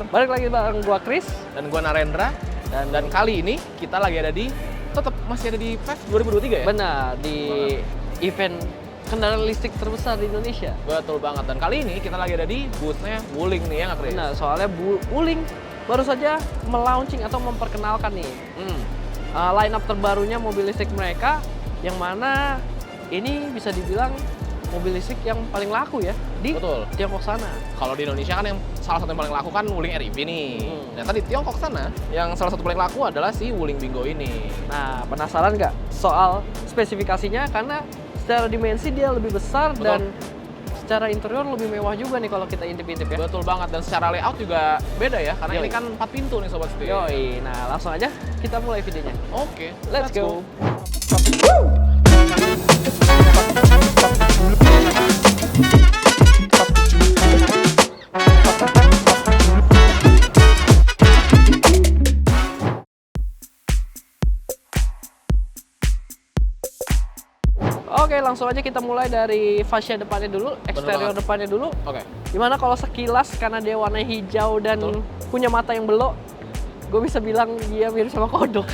Balik lagi bareng gua Chris Dan gua Narendra. Dan kali ini kita lagi ada di, masih ada di PEF 2023 ya? benar di event kendaraan listrik terbesar di Indonesia. Betul banget. Dan kali ini kita lagi ada di booth-nya Wuling nih ya nggak Chris? Benar, soalnya Wuling baru saja melaunching atau memperkenalkan nih line up terbarunya mobil listrik mereka, yang mana ini bisa dibilang mobil listrik yang paling laku ya di Betul. Tiongkok sana. Kalau di Indonesia kan yang salah satu yang paling laku kan Wuling REV nih. Ternyata di Tiongkok sana yang salah satu paling laku adalah si Wuling Bingo ini. Nah, penasaran nggak soal spesifikasinya? Karena secara dimensi dia lebih besar. Betul. Dan secara interior lebih mewah juga nih kalau kita intip-intip ya. Betul banget, dan secara layout juga beda ya, karena Yoi. ini kan 4 pintu nih Sobat Setir. Yoi, nah langsung aja kita mulai videonya. Oke, Let's go. Oke, langsung aja kita mulai dari fascia depannya dulu, eksterior banget. depannya dulu. Oke. Gimana kalau sekilas, karena dia warna hijau dan Betul. punya mata yang belok, gue bisa bilang dia mirip sama kodok.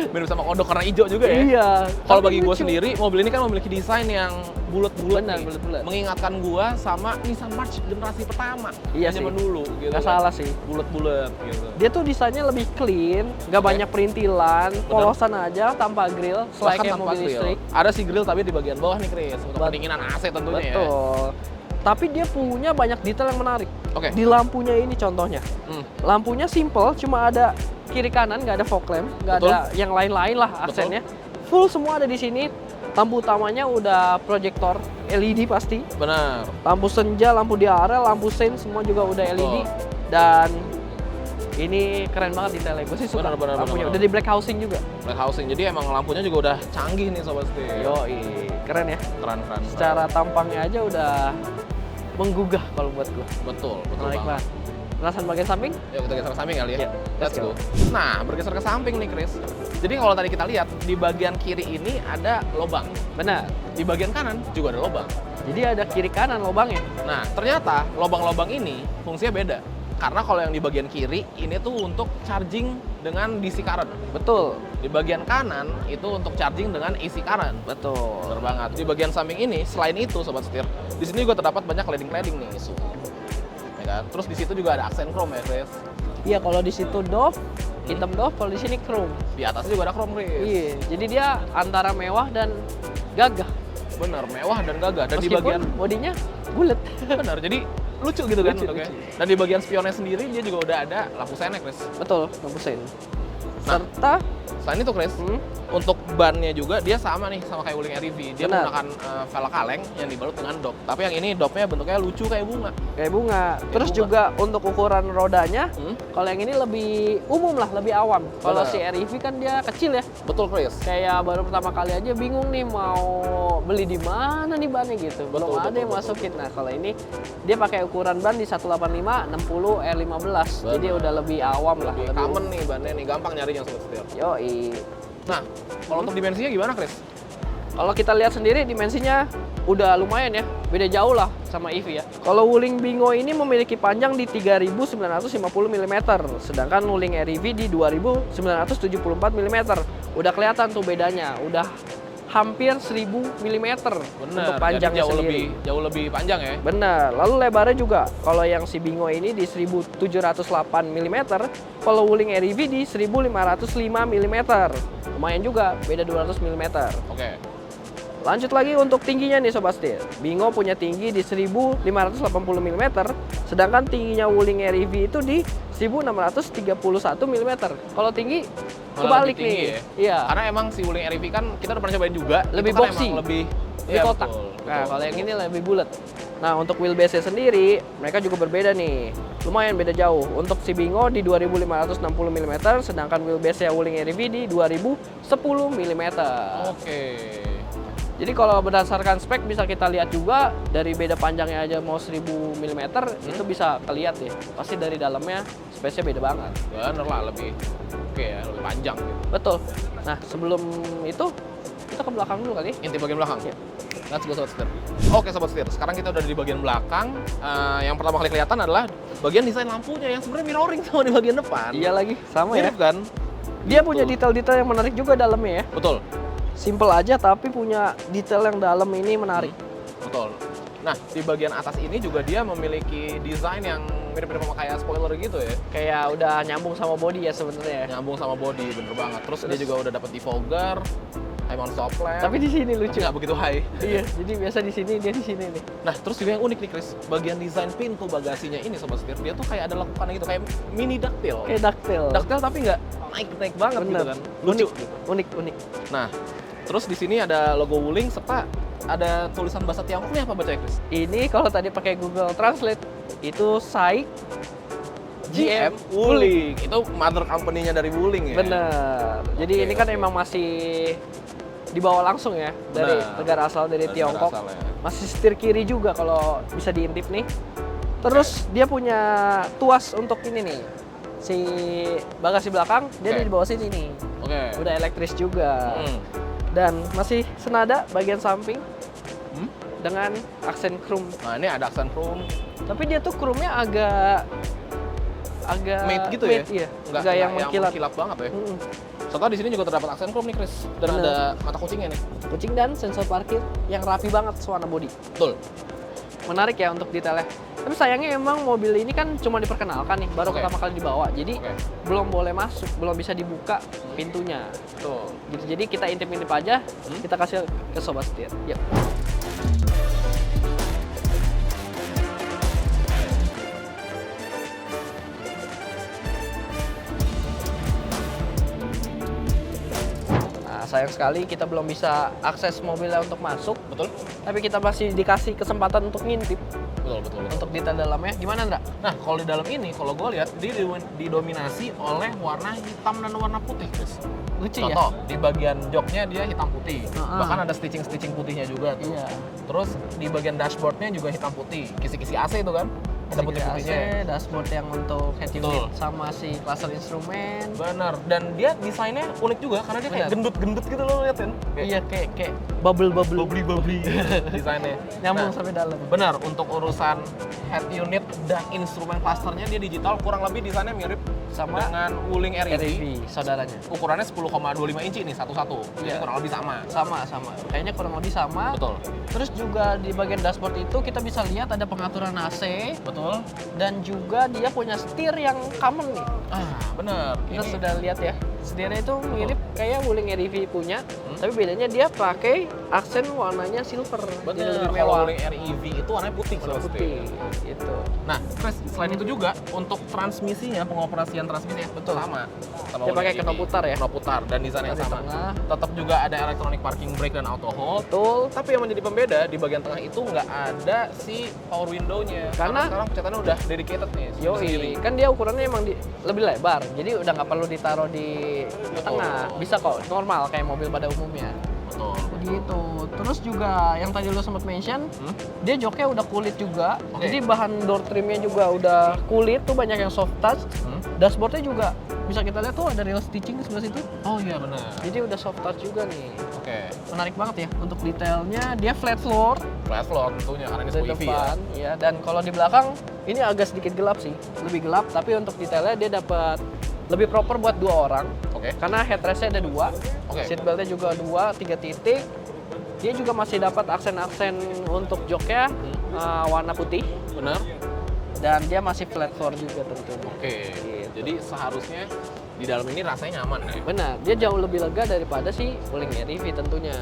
Mirip sama kodok karena hijau juga ya. Iya. Kalau tapi bagi gue lucu. sendiri, mobil ini kan memiliki desain yang bulat-bulat Benar, nih. bulat-bulat. Mengingatkan gue sama Nissan March generasi pertama. Iya Zaman sih. dulu gitu. Nggak kan. salah sih. Bulat-bulat gitu. Dia tuh desainnya lebih clean, nggak Oke. banyak perintilan, polosan aja tanpa grill, Bahkan selayaknya tanpa mobil grill. listrik. Ada si grill tapi di bagian bawah nih Chris, untuk Bet- pendinginan AC tentunya ya. Betul. Tapi dia punya banyak detail yang menarik. Oke. Di lampunya ini contohnya. Lampunya simple, cuma ada kiri kanan, nggak ada fog lamp, nggak Betul. ada yang lain-lain lah Betul. aksennya. Full semua ada di sini. Lampu utamanya udah proyektor LED pasti. Benar. Lampu senja, lampu diare, lampu sen semua juga udah LED. Betul. Dan ini keren banget detailnya. Gue sih suka Benar, lampunya. benar. Udah di black housing juga. Black housing. Jadi emang lampunya juga udah canggih nih Sobat Setir. Yoi, keren ya. Keren. Secara tampangnya aja udah menggugah kalau buat gue. Betul Menarik banget. banget. Perasaan bagian samping? Yuk kita geser ke samping kali ya. Yuk, let's Let's go. Nah, bergeser ke samping nih Chris. Jadi kalau tadi kita lihat di bagian kiri ini ada lubang. Benar. Di bagian kanan juga ada lubang. Jadi ada kiri kanan lubangnya. Nah, ternyata lubang-lubang ini fungsinya beda. Karena kalau yang di bagian kiri ini tuh untuk charging dengan DC current. Betul. Di bagian kanan itu untuk charging dengan AC current. Betul. Bener banget. Di bagian samping ini selain itu Sobat Setir, di sini juga terdapat banyak cladding nih. Ya kan? Terus di situ juga ada aksen chrome ya, Chris. Iya, kalau di situ doff, hitam doff, kalau di sini chrome. Di atasnya juga ada chrome, Chris. Iya, jadi dia antara mewah dan gagah. Bener, mewah dan gagah. Dan di Meskipun bagian bodinya bulat. bener, jadi lucu gitu kan Lucu, bentuknya. lucu. Dan di bagian spionnya sendiri dia juga udah ada lampu senek, Chris. Betul, lampu sen. Nah. Serta Selain itu, Chris, untuk bannya juga dia sama nih sama kayak Wuling REV. Dia Benar. menggunakan velg kaleng yang dibalut dengan dop. Tapi yang ini dopnya bentuknya lucu kayak bunga. kayak bunga. Terus bunga. juga untuk ukuran rodanya, Hmm? kalau yang ini lebih umum lah, lebih awam. Kalau Benar. si REV kan dia kecil ya. Betul, Chris. Kayak baru pertama kali aja bingung nih mau beli di mana nih bannya gitu. Belum ada yang masukin. Nah, kalau ini dia pakai ukuran ban di 185 60 R15. Jadi Benar. udah lebih awam lah. Lebih common nih bannya nih, gampang nyarinya Sobat Setir. Yoi. Nah, kalau untuk dimensinya gimana, Chris? Kalau kita lihat sendiri dimensinya udah lumayan ya, beda jauh lah sama EV ya. Kalau Wuling Bingo ini memiliki panjang di 3950 mm, sedangkan Wuling REV di 2974 mm. Udah kelihatan tuh bedanya, udah hampir 1000 mm untuk panjangnya jadi sendiri. jauh lebih panjang ya. Benar, lalu lebarnya juga. Kalau yang si Bingo ini di 1708 mm, kalau Wuling REV di 1505 mm. Lumayan juga, beda 200 mm. Oke. Lanjut lagi untuk tingginya nih Sobat Setir. Bingo punya tinggi di 1580 mm, sedangkan tingginya Wuling REV itu di 1631 mm. Kalau tinggi Malah kebalik lebih tinggi nih. ya? Iya. Karena emang si Wuling REV kan kita udah pernah cobain juga. Lebih itu kan boxy. emang lebih Lebih kotak. betul, Nah, betul. kalau yang ini lebih bulat. Nah, untuk wheelbase sendiri, mereka juga berbeda nih. Lumayan beda jauh. Untuk si Bingo di 2560 mm, sedangkan wheelbase-nya Wuling REV di 2010 mm. Oke. Jadi kalau berdasarkan spek bisa kita lihat juga dari beda panjangnya aja mau 1000 mm itu bisa kelihatan ya. Pasti dari dalamnya space-nya beda banget. Bener lah, lebih oke ya, lebih panjang gitu. Betul. Nah, sebelum itu kita ke belakang dulu kali. Inti bagian belakang. Ya. Let's go sobat setir. Oke sobat setir, sekarang kita udah di bagian belakang. Yang pertama kali kelihatan adalah bagian desain lampunya yang sebenarnya mirroring sama di bagian depan. Iya lagi, sama ya. Mirip kan? Dia Gitu. punya detail-detail yang menarik juga dalamnya ya. Betul. Simple aja tapi punya detail yang dalam ini menarik. Betul. Nah, di bagian atas ini juga dia memiliki desain yang mirip-mirip sama kayak spoiler gitu ya. Kayak udah nyambung sama body ya sebenarnya. Nyambung sama body, bener banget. Terus dia juga udah dapat defogger, high mount stop lamp. Tapi di sini lucu. nggak begitu high. Iya, jadi biasa di sini, dia di sini nih. Nah, terus juga yang unik nih Chris, bagian desain pintu bagasinya ini sobat setir, dia tuh kayak ada lekukan gitu, kayak mini ducktail. Kayak ducktail. Ducktail tapi nggak naik-naik banget Bener. gitu kan. Lucu. Unik, unik. Nah, terus di sini ada logo Wuling serta ada tulisan bahasa Tiongkoknya apa bacanya Chris? Ini kalau tadi pakai Google Translate itu SAIC GM Wuling. Itu mother company-nya dari Wuling ya. Bener. Jadi Oke, ini kan oke. emang masih dibawa langsung ya dari Bener. negara asal dari Dari Tiongkok. negara asal, ya. Masih setir kiri juga kalau bisa diintip nih. Terus dia punya tuas untuk ini nih. Si bagasi belakang dia Oke. di bawah sini nih. Oke. Udah elektris juga. Hmm. Dan masih senada bagian samping Hmm? dengan aksen chrome. Nah, ini ada aksen chrome. Tapi dia tuh chrome-nya agak Matte gitu matte, ya? Iya. Enggak yang mengkilat. banget ya. Mm-mm. Serta di sini juga terdapat aksen chrome nih, Chris. Dan Bener. ada mata kucingnya nih. Kucing dan sensor parkir yang rapi banget warna body. Betul. Menarik ya untuk detailnya. Tapi sayangnya emang mobil ini kan cuma diperkenalkan nih, baru Oke. pertama kali dibawa. Jadi Oke. belum boleh masuk, belum bisa dibuka pintunya. Betul. Gitu. Jadi kita intip-intip aja, kita kasih ke sobat setir. Yuk. Nah, sayang sekali kita belum bisa akses mobilnya untuk masuk, Betul? tapi kita masih dikasih kesempatan untuk ngintip Betul, betul. untuk detail dalamnya. Gimana, Ndra? Nah, kalau di dalam ini, kalau gue lihat, dia didominasi oleh warna hitam dan warna putih, Chris. Lucu ya? Contoh, di bagian joknya dia hitam putih. Heeh. Bahkan ada stitching-stitching putihnya juga tuh. Iya. Terus di bagian dashboardnya juga hitam putih. Kisi-kisi AC itu kan, ada putih-putihnya. AC, dashboard yang untuk head unit Betul. sama si cluster instrumen. Benar. Dan dia desainnya unik juga karena dia kayak Benar. gendut-gendut gitu loh liatin. Iya, kayak bubble-bubble. bubbly desainnya. Nyambung Nah, sampai dalam. benar, untuk urusan head unit dan instrumen clusternya dia digital, kurang lebih desainnya mirip Sama dengan Wuling REV. REV saudaranya. Ukurannya 10,25 inci nih satu-satu. Jadi Iya. kurang lebih sama. Sama. Kayaknya kurang lebih sama. Betul. Terus juga di bagian dashboard itu kita bisa lihat ada pengaturan AC Betul. dan juga dia punya setir yang common nih. Ah, benar. Kita Ini sudah lihat ya. Setirnya itu mirip kayak Wuling REV punya, Hmm. tapi bedanya dia pakai aksen warnanya silver. Jadi benar. lebih Kalau mewah. Wuling REV itu warnanya putih. Warna Sobat putih Setir. gitu. Nah, Chris, selain itu juga untuk transmisinya, pengoperasian transmisinya Betul. sama. Kalau Dia pakai Wuling knob REV. putar ya? Knob putar dan desain yang Di sama. tengah. Tetap juga ada electronic parking brake dan auto hold. Betul. Tapi yang menjadi pembeda di bagian tengah itu nggak ada si power window-nya. Karena- sekarang pencetannya udah dedicated nih. sendiri. Yoi, kan dia ukurannya emang lebih lebar, jadi udah nggak perlu ditaruh di tengah. Bisa kok, normal kayak mobil pada umumnya. Betul. Begitu. Terus juga yang tadi lo sempat mention, dia joknya udah kulit juga. Oke. Jadi bahan door trimnya juga udah kulit tuh, banyak yang soft touch. Dashboardnya juga bisa kita lihat tuh ada real stitching di sebelah situ. Oh iya benar. Jadi udah soft touch juga nih. Oke. Menarik banget ya untuk detailnya. Dia flat floor Flat floor tentunya karena ini dari SUV ya. depan, ya. Dan kalau di belakang ini agak sedikit gelap sih, lebih gelap. Tapi untuk detailnya dia dapat lebih proper buat 2 orang. Oke. Karena headrestnya ada 2, Oke. seatbeltnya juga 2, 3 titik. Dia juga masih dapat aksen-aksen untuk joknya warna putih, Benar. dan dia masih flat floor juga tentunya. Oke. Jadi seharusnya di dalam ini rasanya nyaman ya. Benar, dia jauh lebih lega daripada si Wuling REV tentunya.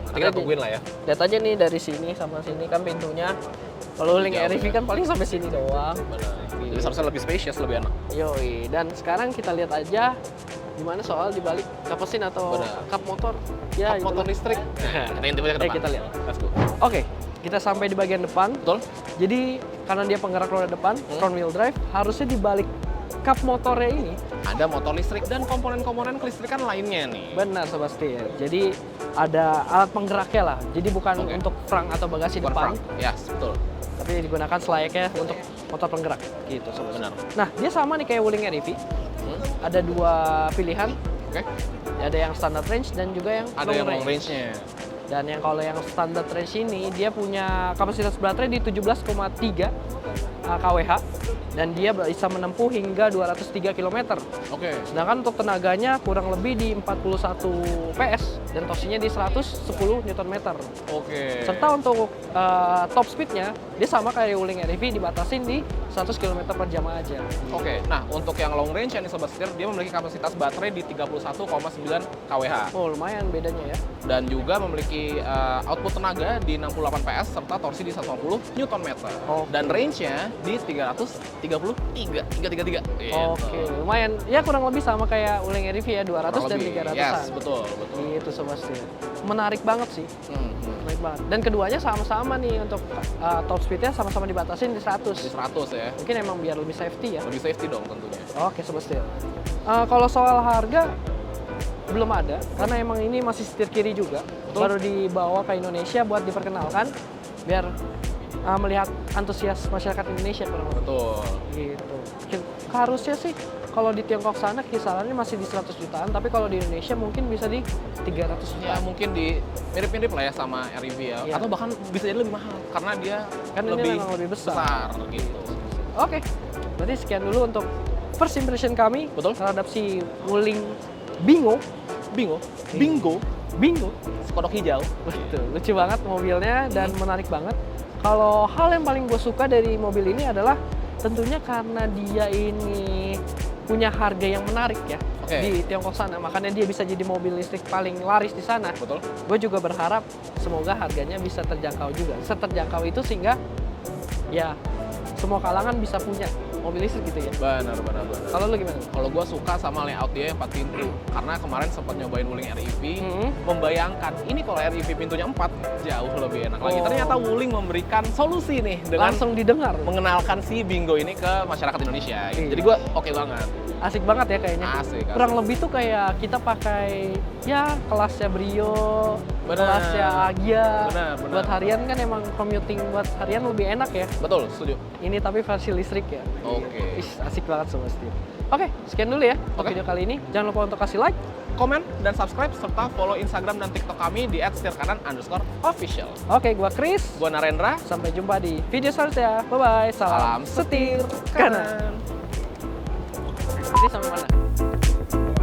Nanti kita tungguin lah ya. Lihat aja nih dari sini sama sini kan pintunya. Kalau Wuling Jauh REV ya. kan paling sampai sini doang. Benar. Jadi seharusnya lebih spacious, lebih enak. Yoi, dan sekarang kita lihat aja gimana soal dibalik kap mesin atau Benar. kap motor. Ya, Kap motor itulah. listrik. Nah, kita intip aja ke Ayo depan. kita lihat. Let's go. Oke, kita sampai di bagian depan. Betul? Jadi karena dia penggerak roda depan, front wheel drive, harusnya di balik kap motornya ini. Ada motor listrik dan komponen-komponen kelistrikan lainnya nih. Benar Sobat Setir. Jadi ada alat penggeraknya lah. Jadi bukan Oke. untuk frunk atau bagasi Bukan depan, frunk. Yes, betul. tapi digunakan selayaknya untuk motor penggerak gitu Sobat Setir. Benar. Nah, dia sama nih kayak Wuling REV. Ada 2 pilihan. Oke. Ada yang standard range dan juga yang Ada yang long range-nya. Dan yang kalau yang standar range ini dia punya kapasitas baterai di 17,3 kWh dan dia bisa menempuh hingga 203 km. Oke. Sedangkan untuk tenaganya kurang lebih di 41 PS dan torsinya di 110 Nm. Oke. Serta untuk top speednya dia sama kayak Wuling REV, dibatasin di 100 km per jam aja. Oke, nah untuk yang long range nih Sobat Setir, dia memiliki kapasitas baterai di 31,9 kWh. Oh lumayan bedanya ya. Dan juga memiliki output tenaga di 68 PS serta torsi di 150 Nm. Oke. Dan range-nya di 333. Oke, lumayan. Ya kurang lebih sama kayak Wuling REV ya, 200 Kurang dan lebih. 300-an. Yes, betul. Gitu Sobat Setir. Menarik banget sih. Menarik banget. Dan keduanya sama-sama nih untuk top speednya sama-sama dibatasin di 100. Di 100 ya. Mungkin emang biar lebih safety ya. Lebih safety dong tentunya. Oke Sobat Setir. Kalau soal harga belum ada karena emang ini masih setir kiri juga. Betul. Baru dibawa ke Indonesia buat diperkenalkan biar melihat antusias masyarakat Indonesia kurang lebih. Betul. Gitu. Harusnya sih kalau di Tiongkok sana kisarannya masih di 100 jutaan, tapi kalau di Indonesia mungkin bisa di 300 Ya jutaan. mungkin di mirip-mirip lah ya sama REV ya. Iya. Atau bahkan bisa jadi lebih mahal karena dia Kan ini lebih, memang lebih besar. gitu. Oke, berarti sekian dulu untuk first impression kami Betul. terhadap si Wuling Bingo. Bingo. Bingo. Kodok hijau. Betul, lucu banget mobilnya dan menarik banget. Kalau hal yang paling gue suka dari mobil ini adalah tentunya karena dia ini punya harga yang menarik ya Oke. di Tiongkok sana. Makanya dia bisa jadi mobil listrik paling laris di sana. Betul. Gue juga berharap semoga harganya bisa terjangkau juga. Seterjangkau itu sehingga ya semua kalangan bisa punya mobil listrik gitu ya. Benar. Kalau lu gimana? Kalau gue suka sama layout dia yang 4 pintu. Karena kemarin sempat nyobain Wuling REV, membayangkan ini kalau REV pintunya 4 jauh lebih enak lagi. Oh. Ternyata Wuling memberikan solusi nih dengan Langsung didengar. mengenalkan si Bingo ini ke masyarakat Indonesia. Iya. Jadi gue oke banget. Asik banget ya kayaknya. Asik. Kurang lebih tuh kayak kita pakai ya kelasnya Brio, Bener. kelasnya Agia. Bener. Buat harian kan emang commuting buat harian lebih enak ya. Betul, setuju. Ini tapi versi listrik ya. Oke. Ih, asik banget Sobat Setir. Oke, sekian dulu ya untuk Oke. video kali ini. Jangan lupa untuk kasih like. Komen dan subscribe serta follow Instagram dan TikTok kami di @setirkanan_official. Oke, gua Chris. Gua Narendra. Sampai jumpa di video selanjutnya. Bye-bye. Salam setir kanan. Ini sampai mana?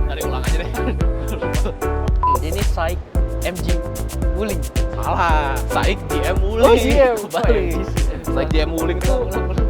Dari ulang aja deh. Ini Saik MG Wuling. Salah. Saik GM Wuling. Oh, GM. Balik. Oh, iya. Saik GM Wuling tuh Ulang.